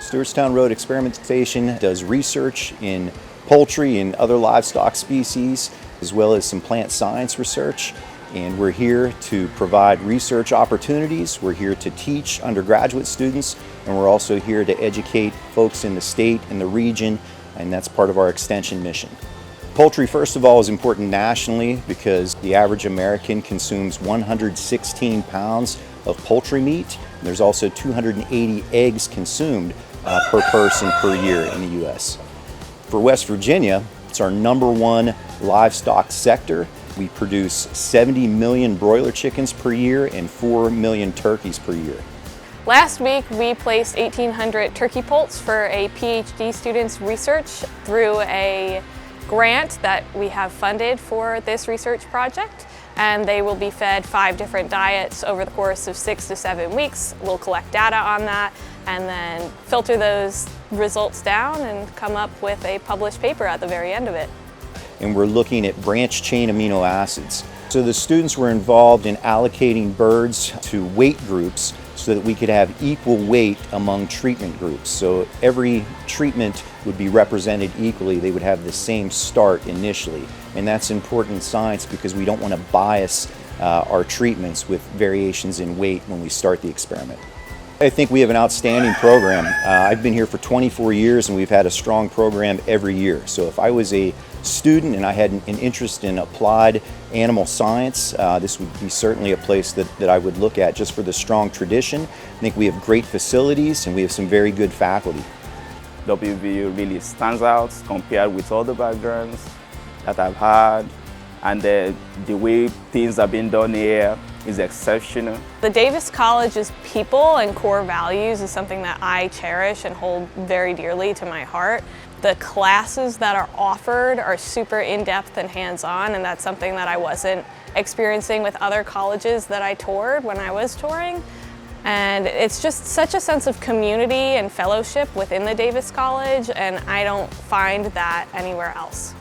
Stewartstown Road Experimentation does research in poultry and other livestock species, as well as some plant science research. And we're here to provide research opportunities. We're here to teach undergraduate students, and we're also here to educate folks in the state and the region, and that's part of our extension mission. Poultry, first of all, is important nationally because the average American consumes 116 pounds of poultry meat. And there's also 280 eggs consumed per person per year in the U.S. For West Virginia, it's our #1 livestock sector. We produce 70 million broiler chickens per year and 4 million turkeys per year. Last week we placed 1,800 turkey poults for a PhD student's research through a grant that we have funded for this research project, and they will be fed 5 different diets over the course of 6 to 7 weeks. We'll collect data on that and then filter those results down and come up with a published paper at the very end of it. And we're looking at branched chain amino acids. So the students were involved in allocating birds to weight groups so that we could have equal weight among treatment groups. So every treatment would be represented equally. They would have the same start initially. And that's important in science because we don't want to bias our treatments with variations in weight when we start the experiment. I think we have an outstanding program. I've been here for 24 years and we've had a strong program every year. So if I was a student and I had an interest in applied animal science, this would be certainly a place that I would look at just for the strong tradition. I think we have great facilities and we have some very good faculty. WVU really stands out compared with all the backgrounds that I've had, and the way things are being done here is exceptional. The Davis College's people and core values is something that I cherish and hold very dearly to my heart. The classes that are offered are super in-depth and hands-on, and that's something that I wasn't experiencing with other colleges that I toured when I was touring. And it's just such a sense of community and fellowship within the Davis College, and I don't find that anywhere else.